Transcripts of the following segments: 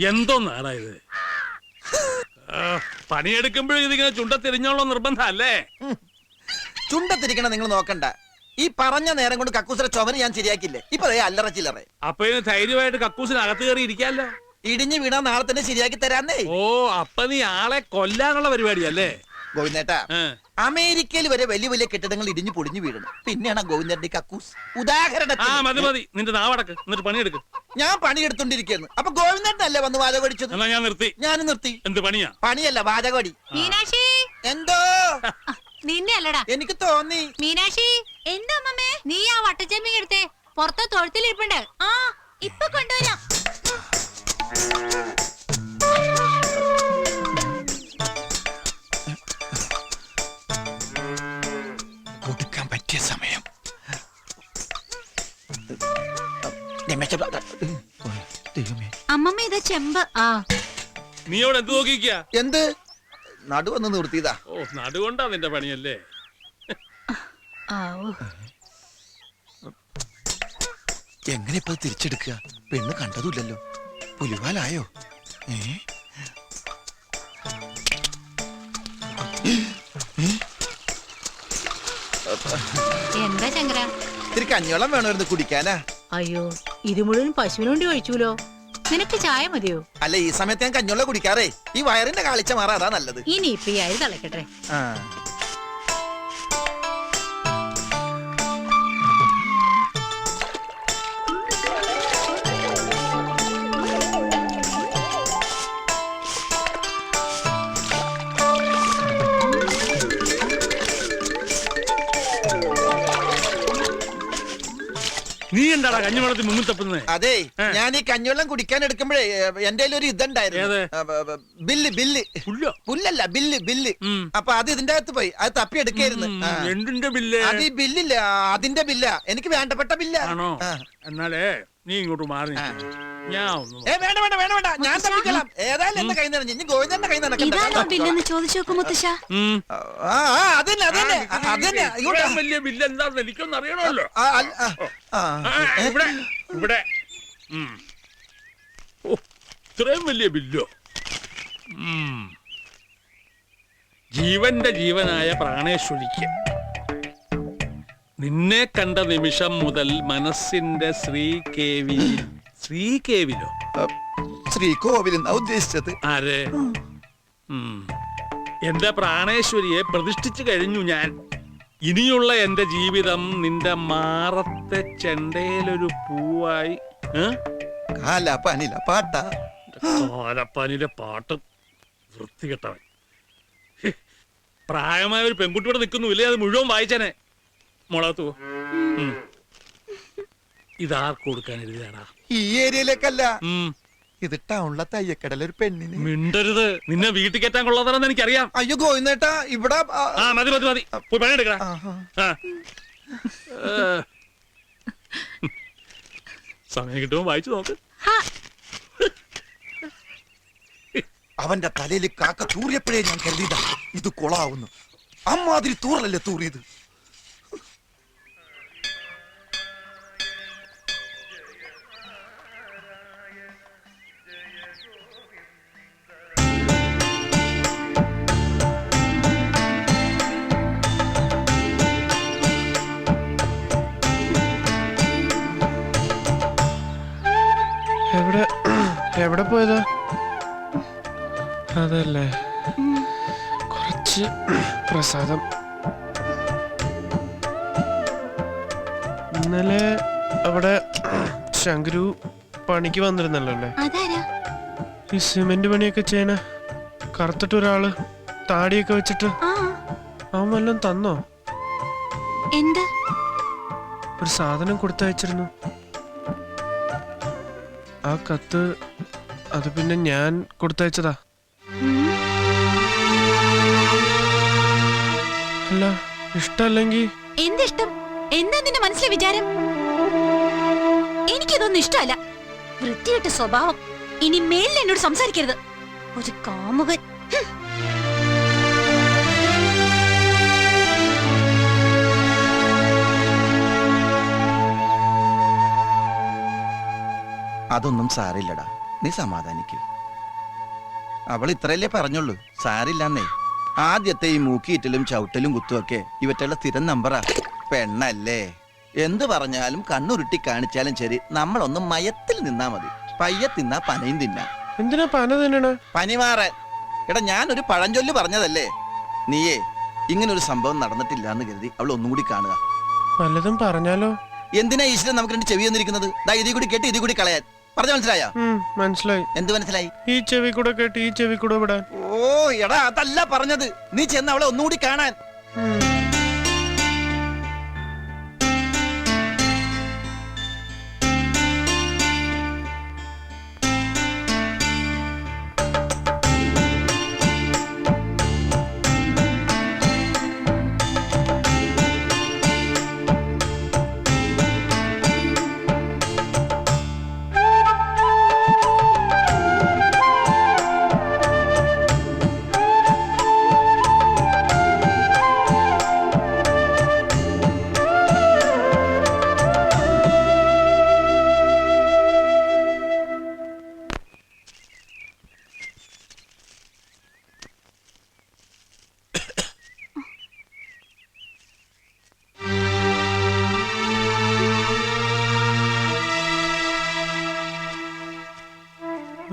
എന്തോന്നാടാ ഇത്? പണിയെടുക്കുമ്പോഴും ഇതിങ്ങനെ ചുണ്ടത്തിരിഞ്ഞോളോ നിർബന്ധം അല്ലേ? ചുണ്ടത്തിരിക്കണം നിങ്ങൾ നോക്കണ്ട. ഈ പറഞ്ഞ നേരം കൊണ്ട് കക്കൂസിന്റെ ചുമര് ഞാൻ ശരിയാക്കില്ലേ. ഇപ്പൊ അല്ലറ ചില്ലറ. അപ്പൊ ഇതിന് ധൈര്യമായിട്ട് കക്കൂസിന് അകത്ത് കയറി ഇരിക്കാല്ലോ. ഇടിഞ്ഞു വീണാ നാളെ തന്നെ ശരിയാക്കി തരാന്നേ. ഓ, അപ്പൊ നീ ആളെ കൊല്ലാനുള്ള പരിപാടിയല്ലേ? ഗോവിന്ദേട്ടാ, അമേരിക്കയിൽ വരെ വലിയ വലിയ കെട്ടിടങ്ങൾ ഇടിഞ്ഞു പൊടിഞ്ഞു വീഴണം. പിന്നെയാണ് ഗോവിന്ദന്റെ കക്കൂസ്. ഉദാഹരണത്തിന് മതി നിന്റെ നാവടക്ക്, എന്നിട്ട് പണിയെടുക്ക്. ഞാൻ പണിയെടുത്തോണ്ടിരിക്കുന്നു. അപ്പൊ ഗോവിന്ദനല്ലേ വന്ന് വാചകടിച്ചത്? ഞാൻ നിർത്തി. ഞാനും നിർത്തി. എന്ത് പണിയാ? പണിയല്ല, വാചകടി. മീനാക്ഷി, എന്തോ നിന്നെ അല്ലടാ, എനിക്ക് തോന്നി. മീനാക്ഷി, എന്താ അമ്മേ നീ ആ വട്ടച്ചെമ്മീൻ എടുത്തേ? പുറത്തെ തൊഴുത്തിലിരിപ്പുണ്ട്. ആ, ഇപ്പൊ കൊണ്ടുവരാം. കൊടുക്കാൻ പറ്റിയ സമയം. അമ്മമ്മ ഇതാ ചെമ്പ്. ആ, നീ അവിടെ എന്ത് നോക്കിക്കാ? എന്ത് നടുവന്ന് നിർത്തിയതാ? ഓ, നടുകൊണ്ടാ നിന്റെ പണിയല്ലേ? എങ്ങനെ ഇപ്പൊ തിരിച്ചെടുക്കുക? പെണ്ണ് കണ്ടതുമില്ലല്ലോ. പുലിവാലായോ? എന്താ ചങ്കര? ഇത്തിരി കഞ്ഞോളം വേണമായിരുന്നു കുടിക്കാനാ. അയ്യോ, ഇത് മുഴുവൻ പശുവിന് വേണ്ടി ഒഴിച്ചൂലോ. നിനക്ക് ചായ മതിയോ? അല്ല, ഈ സമയത്ത് ഞാൻ കഞ്ഞോളം കുടിക്കാറേ. ഈ വയറിന്റെ കാളിച്ച മാറാ, അതാ നല്ലത്. ഇനി ഇപ്പൊ ഈ അരി തിളക്കട്ടെ. നീ എന്താടാ കഞ്ഞിവെള്ളത്തിൽ മുങ്ങി തപ്പുന്നത്? അതെ, ഞാൻ ഈ കഞ്ഞിവെള്ളം കുടിക്കാൻ എടുക്കുമ്പോഴേ എന്റെ ഒരു ഇതുണ്ടായിരുന്നു. ബില്ല് പുല്ലല്ല, ബില്ല്. അപ്പൊ അത് ഇതിന്റെ അകത്ത് പോയി. അത് തപ്പി എടുക്കായിരുന്നു. എന്തിന്റെ ബില്ല്? അത് ഈ ബില്ലില്ല, അതിന്റെ ബില്ല. എനിക്ക് വേണ്ടപ്പെട്ട ബില്ല. എന്നാലേ നീ ഇങ്ങോട്ട് മാറി. വേണ്ട, ഞാൻ തപ്പിക്കളാം. ഏതായാലും എന്റെ കൈ നിറഞ്ഞു. ഇനി ഗോവിന്ദന്റെ കൈ ബില്ലെന്ന് ചോദിച്ചു നോക്കും മുത്തശ്ശ. അതന്നെ. വലിയ ബില്ല് എന്താണെന്ന് എനിക്കൊന്നും അറിയണമല്ലോ. ഇവിടെ ഇത്രയും വലിയ ബില്ലോ? ജീവന്റെ ജീവനായ പ്രാണേശ്വരിക്ക് നിന്നെ കണ്ട നിമിഷം മുതൽ മനസ്സിന്റെ ശ്രീകേവിലോ? ശ്രീകോവിലെന്നാ ഉദ്ദേശിച്ചത്. ആരെ? എന്റെ പ്രാണേശ്വരിയെ പ്രതിഷ്ഠിച്ചു കഴിഞ്ഞു ഞാൻ. ഇനിയുള്ള എന്റെ ജീവിതം നിന്റെ മാറത്തെ ചെണ്ടയിലൊരു പൂവായി. കാലപ്പാനിലെ പാട്ട് വൃത്തികെട്ടവൻ. പ്രായമായ ഒരു പെൺകുട്ടിയോടെ നിൽക്കുന്നുമില്ലേ? അത് മുഴുവൻ വായിച്ചനെ. മുളകത്തു ഇതാർക്ക് കൊടുക്കാൻ എഴുതിയാടാ? ഈ ഏരിയയിലേക്കല്ല, ഇത് ടൗണിലെ തയ്യക്കടല ഒരു പെണ്ണിന്. മിണ്ടരുത്, നിന്നെ വീട്ടിൽ കയറ്റാൻ കൊള്ളാതാണെന്ന് എനിക്കറിയാം. അയ്യോ ഗോവിന്ദേട്ടാ, ഇവിടെ മതി പോയി പണിയെടുക്കടാ. സമയം കിട്ടുമ്പോ വായിച്ചു നോക്ക്. അവന്റെ തലയിൽ കാക്ക തൂറിയപ്പോഴേ ഞാൻ കരുതിയതാ ഇത് കൊളാവുന്നു. അമ്മാതിരി തൂറലല്ലേ തൂറിയത്. എവിടെ പോയതാ? അതല്ലേ, കുറച്ച് പ്രസാദം. ഇന്നലെ അവിടെ ശങ്കരു പണിക്ക് വന്നിരുന്നല്ലോ അല്ലേ? ഈ സിമെന്റ് പണിയൊക്കെ ചെയ്യണ കറുത്തിട്ടൊരാള് താടിയൊക്കെ വെച്ചിട്ട്. അവൻ വല്ലതും തന്നോ? എന്ത്? ഒരു സാധനം കൊടുത്തയച്ചിരുന്നു. ആ കത്ത് അത് പിന്നെ ഞാൻ കൊടുത്തയച്ചതാ. അല്ല, ഇഷ്ടല്ലെങ്കിൽ എന്തിഷ്ടം? എന്താ നിന്റെ മനസ്സിലെ വിചാരം? എനിക്കിതൊന്നും ഇഷ്ടമല്ല. വൃത്തികെട്ട സ്വഭാവം. ഇനി മേലിൽ എന്നോട് സംസാരിക്കരുത്. ഒരു കാമുകൻ. അതൊന്നും സാരില്ലടാ. നീ സമാധാനിക്ക്. അവൾ ഇത്രയല്ലേ പറഞ്ഞുള്ളൂ, സാരില്ലെന്നേ. ആദ്യത്തെ ഈ മൂക്കിയിറ്റലും ചവിട്ടലും കുത്തുമൊക്കെ ഇവറ്റുള്ള സ്ഥിരം നമ്പറാ. പെണ്ണല്ലേ, എന്ത് പറഞ്ഞാലും കണ്ണുരുട്ടി കാണിച്ചാലും ശരി, നമ്മളൊന്ന് മയത്തിൽ നിന്നാ മതി. പയ്യെ തിന്നാ പനയും തിന്നാ. എന്തിനാ പന തിന്നണ? പനി മാറാൻ. എടാ, ഞാനൊരു പഴഞ്ചൊല്ല് പറഞ്ഞതല്ലേ. നീയേ ഇങ്ങനൊരു സംഭവം നടന്നിട്ടില്ല എന്ന് കരുതി അവൾ ഒന്നും കൂടി കാണുക. വല്ലതും പറഞ്ഞാലോ? എന്തിനാ ഈശ്വരൻ നമുക്ക് രണ്ട് ചെവി വന്നിരിക്കുന്നത്? ദാ ഇതി കൂടി കേട്ട് ഇതി കൂടി കളയാൻ. പറഞ്ഞ മനസ്സിലായോ? മനസ്സിലായി. എന്ത് മനസ്സിലായി? ഈ ചെവി കൂടെ കേട്ട് ഈ ചെവി കൂടെ വിടാൻ. ഓ എടാ, അതല്ല പറഞ്ഞത്. നീ ചെന്ന് അവളെ ഒന്നുകൂടി കാണാൻ.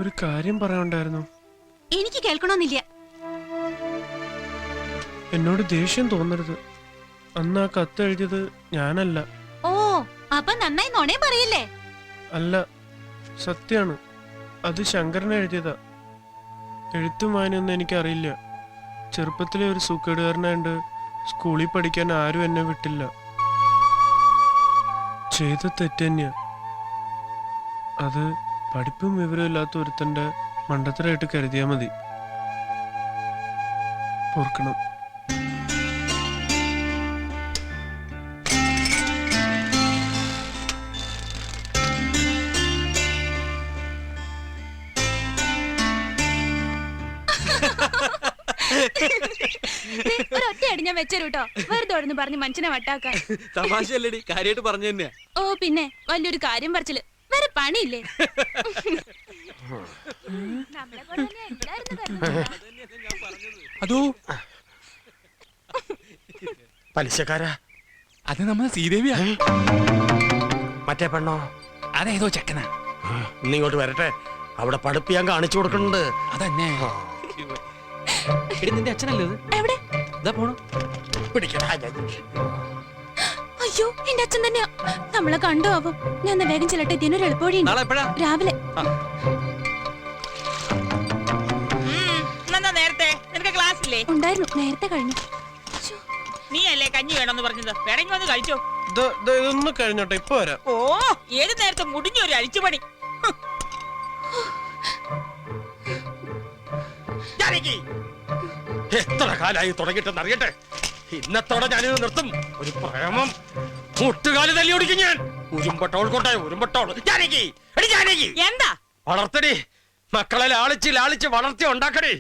ഒരു കാര്യം പറയാനുണ്ടായിരുന്നു. എനിക്ക് കേൾക്കണമെന്നില്ല. എന്നോട് ദേഷ്യം തോന്നരുത്. അന്ന് ആ കത്ത് എഴുതിയത് ഞാനല്ല. ഓ, അപ്പൊ നന്നായി നുണേ പറയില്ലേ? അല്ല, സത്യാണ്. അത് ശങ്കരൻ എഴുതിയതാ. എഴുത്തും വായനയൊന്നും എനിക്കറിയില്ല. ചെറുപ്പത്തിലെ ഒരു സൂക്കേടുകാരനായിട്ട് സ്കൂളിൽ പഠിക്കാൻ ആരും എന്നെ വിട്ടില്ല. ചെയ്ത തെറ്റ് തന്നെയാ. അത് പഠിപ്പും വിവരമില്ലാത്ത ഒരുത്തന്റെ മണ്ടത്തരായിട്ട് കരുതിയാ മതി. ഓർക്കണം. ഒരൊറ്റ അടി ഞാൻ വെച്ചേരൂട്ടോ, വെറുതെ ഓടുന്നു പറഞ്ഞ് മനുഷ്യനെ വട്ടാക്കാൻ. തമാശയല്ലേടി, കാര്യമായിട്ട് പറഞ്ഞു തന്നെയാ. ഓ പിന്നെ വലിയൊരു കാര്യം പറിച്ചില്. വേറെ പണിയില്ലേ? അതോ പലിശക്കാരാ? അത് നമ്മളെ ശ്രീദേവിയാ. മറ്റേ പെണ്ണോ? അതേതോ ചെക്കനാ. ഇന്നിങ്ങോട്ട് വരട്ടെ, അവിടെ പഠിപ്പിയാൻ കാണിച്ചു കൊടുക്കുന്നുണ്ട്. അതന്നെ. നിന്റെ അച്ഛനല്ലേ ഇത്? എവിടെ? ഇതാ പോണു. പിടിക്കടാ. അയ്യോ, എന്റെ അച്ഛൻ തന്നെയാ. നമ്മളെ കണ്ടോ ആവും. ഞാൻ വേഗം ചെല്ലട്ടെ, ഇതിനൊരു എളുപ്പവഴി രാവിലെ. നേരത്തെ നിനക്ക് ക്ലാസ്സില്ലേ? ഉണ്ടായിരുന്നു, നേരത്തെ കഴിഞ്ഞു. നീ അല്ലേ കഞ്ഞി വേണമെന്ന് പറഞ്ഞത്? വേണമെങ്കിൽ വന്ന് കഴിച്ചോ. ഇതൊന്ന് കഴിഞ്ഞോട്ടെ, ഇപ്പൊ വരാം. ഓ, ഏത് നേരത്തെ മുടിഞ്ഞൊരു അഴിച്ചുപണി. എത്ര കാലായി തുടങ്ങിട്ടെന്ന് അറിയട്ടെ. ഇന്നത്തോടെ ഞാനിത് നിർത്തും. ഒരു പ്രേമം മുട്ടുകാല് തല്ലി ഓടിക്കും ഞാൻ. ഉരുമ്പട്ടോൾ കൊണ്ടേ ഉരുമ്പട്ടോൾ. എന്താ വളർത്തടി മക്കളെ, ലാളിച്ച് വളർത്തി ഉണ്ടാക്കടി.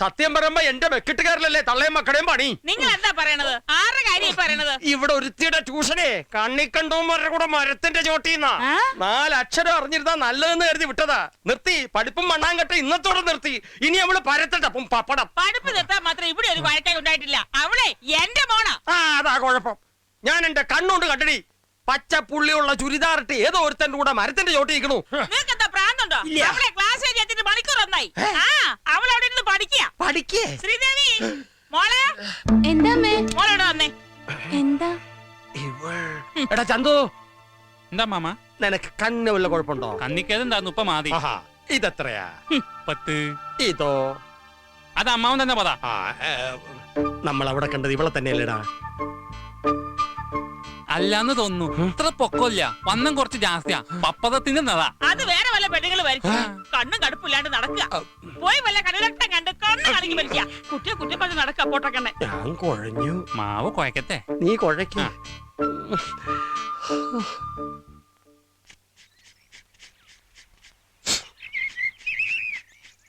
സത്യം പറയുമ്പോ എന്റെ വെക്കിട്ടുകാരിലല്ലേ തള്ളയും മക്കളെയും പണി. നിങ്ങൾ എന്താ പറയണത്? ആരുടെ കാര്യം പറയണത്? ഇവിടെ ഒരുത്തിയുടെ ട്യൂഷനെ കണ്ണിക്കണ്ടോമാരുടെ കൂടെ മരത്തിന്റെ ചോട്ടിന്നാ. 4 അക്ഷരം അറിഞ്ഞിരുന്നാ നല്ലതെന്ന് കരുതി വിട്ടതാ. നിർത്തി. പഠിപ്പും മണ്ണാങ്കട്ട ഇന്നത്തോടെ നിർത്തി. ഇനി അവള് പരത്തട്ടപ്പം പപ്പടം. പഠിപ്പ് നിർത്താൻ മാത്രം ഇവിടെ ഒരു വഴക്കായി ഉണ്ടായിട്ടില്ല. അവളെ എന്റെ മോണാ. അതാ കുഴപ്പം. ഞാൻ എന്റെ കണ്ണുകൊണ്ട് കണ്ടടി. പച്ച പുള്ളിയുള്ള ചുരിദാറിട്ട് ഏതോ ഒരുത്തന്റെ കൂടെ മരത്തിന്റെ ചോട്ടിരിക്കണു. നിനക്കെന്താ പ്രാന്തുണ്ടോ? അവളെ ക്ലാസ് കഴിഞ്ഞിട്ട് മണിക്കൂർ ഒന്നായി. അവൾ അവിടെ ഇരുന്ന് പഠിക്കേ. ശ്രീദേവി മോളെ. എന്താ മോളോട് വന്നേ. എന്താ? എടാ ചന്തു, എന്താ മാമ? നിനക്ക് കണ്ണ് വല്ല കുഴപ്പമുണ്ടോ? കണ്ണിക്കേതെന്താ ഉപ്പ മാതി. ഇതെത്രയാ? 10. ഇതോ? അത് അമ്മാവൻ തന്നെ പതാ. നമ്മൾ അവിടെ കണ്ടത് ഇവളെ തന്നെയല്ലേടാ? അല്ലാന്ന് തോന്നുന്നു. ഇത്ര പൊക്കമില്ല, വണ്ണം കുറച്ച് ജാസ്തിയാ. പപ്പതത്തിന്റെ നടാ. അത് വേറെ വല്ല പെണ്ണുങ്ങൾ വരച്ചു കണ്ണും കടുപ്പില്ലാണ്ട് നടക്കുക. പോയി വല്ല കടലട്ടം കണ്ട് കണ്ണ് കളിക്ക് വലിക്കുക. കുട്ടിയെ പറഞ്ഞ് നടക്കുക. പോട്ടക്കണ്ണെ. ഞാൻ കുഴഞ്ഞു. മാവ് കുഴക്കത്തെ. നീ കുഴക്ക.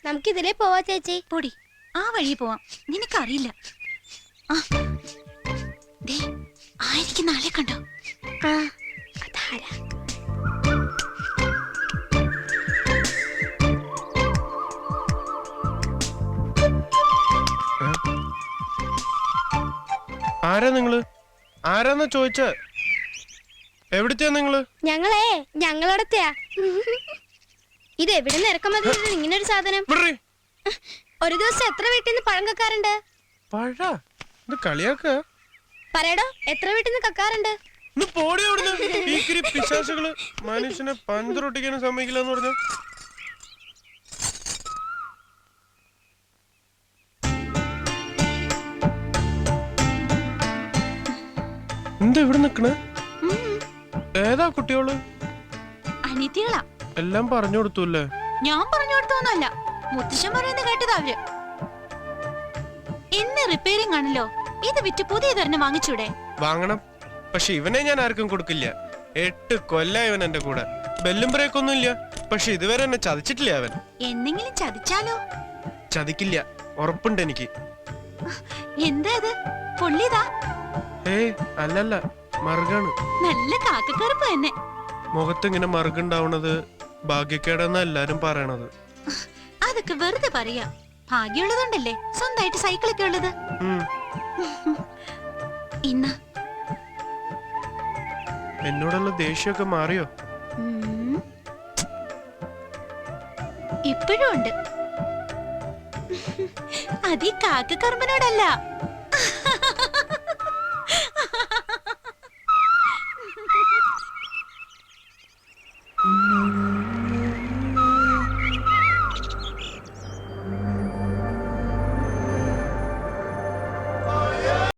നമുക്കിതിലേ പോവാ ചേച്ചി. പൊടി, ആ വഴി പോവാം. നിനക്കറിയില്ല. ആയിരിക്കും നാളെ കണ്ടോ? അതാരാ? ആരാ നിങ്ങള്? ആരാന്നാ ചോദിച്ച? എവിടത്തെയാ നിങ്ങള്? ഞങ്ങളടത്തെയാ. ഇത് എവിടെ നിന്ന് ഇറക്കുമതി ഇങ്ങനെ ഒരു സാധനം? ഒരു ദിവസം എത്ര വീട്ടിൽ നിന്ന് പഴം കക്കാറുണ്ട്? പഴ ഇത് കളിയാക്ക? പറയടോ, എത്ര വീട്ടിൽ നിന്ന് കക്കാറുണ്ട്? പിശാചുകള് മനുഷ്യനെ പഞ്ചറൊട്ടിക്കാനും സമ്മതിക്കില്ല എന്ന് പറഞ്ഞ. എന്താ ഇവിടെ നിക്കണേ? ഏതാ കുട്ടികള്? അനിയത്തികളാ. എല്ലാം പറഞ്ഞു കൊടുത്തൂല്ലേ? ഞാൻ പറഞ്ഞു കൊടുത്തോന്നല്ല, മുത്തശ്ശൻ പറയുന്നത് കേട്ടതാ അവര്. എന്ന് റിപ്പയറിംഗ് ആണല്ലോ, ഇത് വിറ്റ് പുതിയതൊരെണ്ണം വാങ്ങിച്ചൂടെ? വാങ്ങണം, പക്ഷെ ഇവനെ ഞാൻ ആർക്കും കൊടുക്കില്ല. 8 കൊല്ലായി ഇവൻ എന്റെ കൂടെ. ബെല്ലും ബ്രേക്കൊന്നും ഇല്ല, പക്ഷെ ഇതുവരെ എന്നെ ചതിച്ചിട്ടില്ല അവൻ. എന്തെങ്കിലും ചതിച്ചാലോ? ചതിക്കില്ല, ഉറപ്പുണ്ട് എനിക്ക്. എന്താ ഇത്? പൊള്ളിയതാ? ഏയ് അല്ലല്ല, മറുകാണ്. നല്ല കാക്കക്കറുപ്പ് തന്നെ. മുഖത്ത് ഇങ്ങനെ മറുകുണ്ടാവണത് ഭാഗ്യക്കേടെന്നാ എല്ലാരും പറയണത്. അതൊക്കെ വെറുതെ പറയാ. ഭാഗ്യമുള്ളതുണ്ടല്ലേ സ്വന്തമായിട്ട് സൈക്കിളൊക്കെ ഉള്ളത്. ഇന്ന എന്നോടുള്ള ദേഷ്യമൊക്കെ മാറിയോ? ഇപ്പോഴും ഉണ്ട്. അത് ഈ കാക്കക്കറുമ്പനോടല്ല,